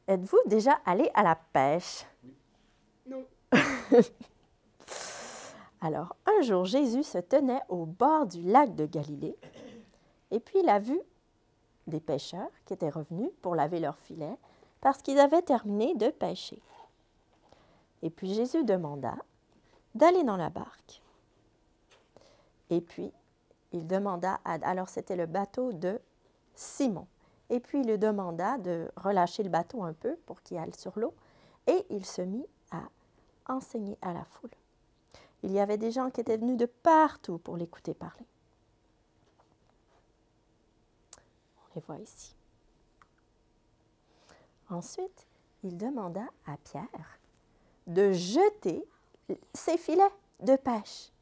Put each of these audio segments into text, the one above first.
Êtes-vous déjà allé à la pêche? Non. Alors, un jour, Jésus se tenait au bord du lac de Galilée, et puis il a vu des pêcheurs qui étaient revenus pour laver leurs filets parce qu'ils avaient terminé de pêcher. Et puis Jésus demanda d'aller dans la barque. Et puis, il demanda, alors c'était le bateau de Simon. Et puis, il lui demanda de relâcher le bateau un peu pour qu'il aille sur l'eau. Et il se mit à enseigner à la foule. Il y avait des gens qui étaient venus de partout pour l'écouter parler. On les voit ici. Ensuite, il demanda à Pierre de jeter ses filets de pêche.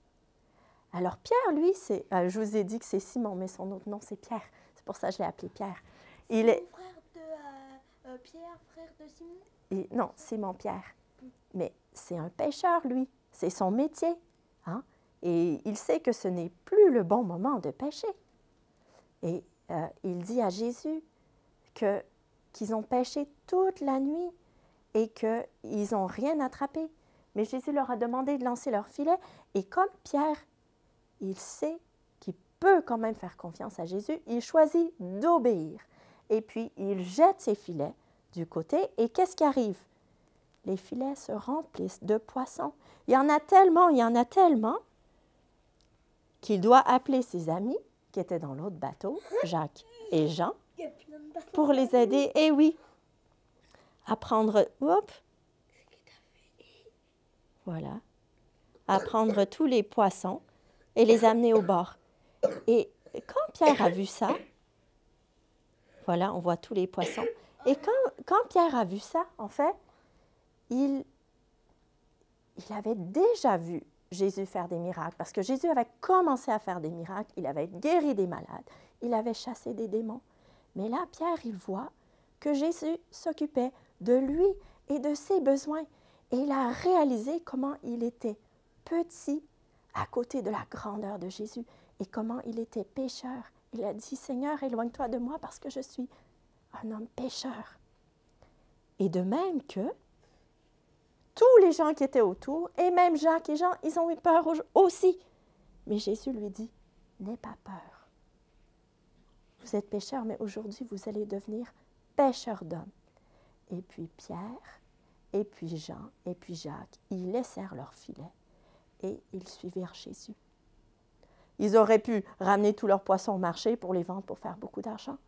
Alors Pierre, lui, je vous ai dit que c'est Simon, mais son autre nom, c'est Pierre. C'est pour ça que je l'ai appelé Pierre. Il est frère de Pierre, frère de Simon? Non, Simon Pierre. Mais c'est un pêcheur, lui. C'est son métier. Hein? Et il sait que ce n'est plus le bon moment de pêcher. Et il dit à Jésus qu'ils ont pêché toute la nuit et qu'ils n'ont rien attrapé. Mais Jésus leur a demandé de lancer leur filet. Et comme Pierre, il sait qu'il peut quand même faire confiance à Jésus, il choisit d'obéir. Et puis, il jette ses filets du côté. Et qu'est-ce qui arrive? Les filets se remplissent de poissons. Il y en a tellement, qu'il doit appeler ses amis qui étaient dans l'autre bateau, Jacques et Jean, pour les aider. Et oui, à prendre, voilà, à prendre tous les poissons et les amener au bord. Et quand Pierre a vu ça, voilà, on voit tous les poissons. Et quand Pierre a vu ça, en fait, il avait déjà vu Jésus faire des miracles, parce que Jésus avait commencé à faire des miracles, il avait guéri des malades, il avait chassé des démons. Mais là, Pierre, il voit que Jésus s'occupait de lui et de ses besoins. Et il a réalisé comment il était petit à côté de la grandeur de Jésus et comment il était pécheur. Il a dit, Seigneur, éloigne-toi de moi parce que je suis un homme pécheur. Et de même que tous les gens qui étaient autour, et même Jacques et Jean, ils ont eu peur aussi. Mais Jésus lui dit, n'aie pas peur. Vous êtes pécheurs, mais aujourd'hui, vous allez devenir pêcheurs d'hommes. Et puis Pierre, et puis Jean, et puis Jacques, ils laissèrent leur filet et ils suivirent Jésus. Ils auraient pu ramener tous leurs poissons au marché pour les vendre, pour faire beaucoup d'argent,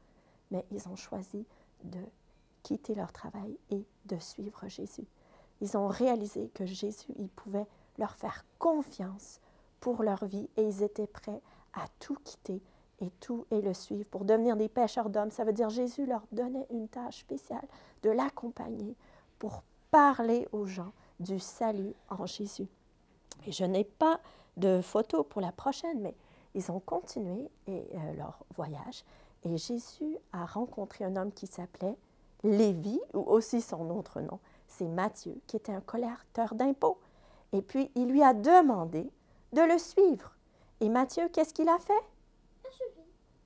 mais ils ont choisi de quitter leur travail et de suivre Jésus. Ils ont réalisé que Jésus, il pouvait leur faire confiance pour leur vie et ils étaient prêts à tout quitter et le suivre pour devenir des pêcheurs d'hommes. Ça veut dire Jésus leur donnait une tâche spéciale de l'accompagner pour parler aux gens du salut en Jésus. Et je n'ai pas de photo pour la prochaine, mais ils ont continué leur voyage et Jésus a rencontré un homme qui s'appelait Lévi, ou aussi son autre nom, c'est Matthieu, qui était un collecteur d'impôts. Et puis, il lui a demandé de le suivre. Et Matthieu, qu'est-ce qu'il a fait?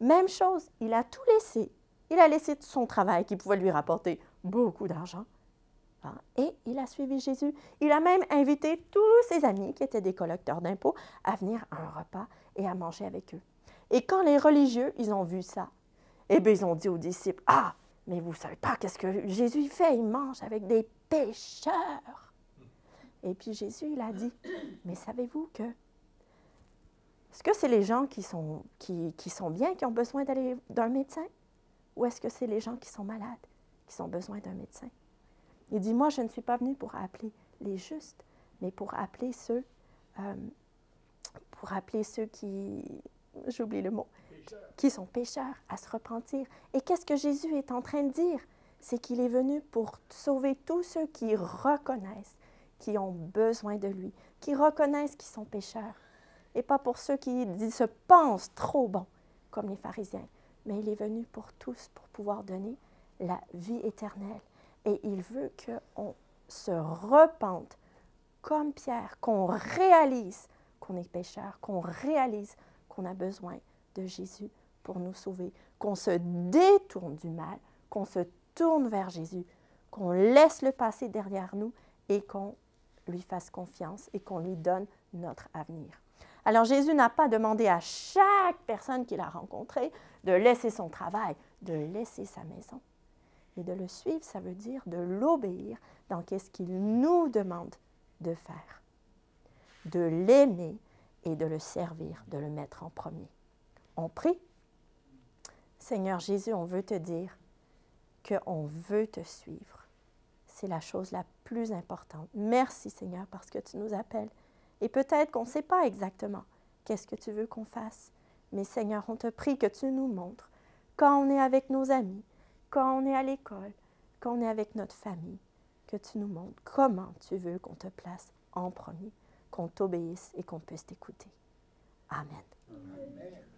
Même chose, il a tout laissé. Il a laissé son travail qui pouvait lui rapporter beaucoup d'argent. Et il a suivi Jésus. Il a même invité tous ses amis, qui étaient des collecteurs d'impôts, à venir à un repas et à manger avec eux. Et quand les religieux, ils ont vu ça, eh bien, ils ont dit aux disciples, « Ah, mais vous ne savez pas qu'est-ce que Jésus fait, il mange avec des pécheurs. » Et puis Jésus, il a dit, « Mais savez-vous que, est-ce que c'est les gens qui sont bien, qui ont besoin d'aller d'un médecin? Ou est-ce que c'est les gens qui sont malades, qui ont besoin d'un médecin? » Il dit, « Moi, je ne suis pas venu pour appeler les justes, mais pour appeler ceux qui, j'oublie le mot, qui sont pécheurs, à se repentir. » Et qu'est-ce que Jésus est en train de dire? C'est qu'il est venu pour sauver tous ceux qui reconnaissent qui ont besoin de lui, qui reconnaissent qu'ils sont pécheurs. Et pas pour ceux qui se pensent trop bons, comme les pharisiens. Mais il est venu pour tous, pour pouvoir donner la vie éternelle. Et il veut qu'on se repente comme Pierre, qu'on réalise qu'on est pécheur, qu'on réalise qu'on a besoin de Jésus pour nous sauver, qu'on se détourne du mal, qu'on se tourne vers Jésus, qu'on laisse le passé derrière nous et qu'on lui fasse confiance et qu'on lui donne notre avenir. Alors Jésus n'a pas demandé à chaque personne qu'il a rencontrée de laisser son travail, de laisser sa maison. Et de le suivre, ça veut dire de l'obéir dans ce qu'il nous demande de faire, de l'aimer et de le servir, de le mettre en premier. On prie. Seigneur Jésus, on veut te dire qu'on veut te suivre. C'est la chose la plus importante. Merci Seigneur parce que tu nous appelles. Et peut-être qu'on ne sait pas exactement qu'est-ce que tu veux qu'on fasse. Mais Seigneur, on te prie que tu nous montres quand on est avec nos amis, quand on est à l'école, quand on est avec notre famille, que tu nous montres comment tu veux qu'on te place en premier, qu'on t'obéisse et qu'on puisse t'écouter. Amen. Amen.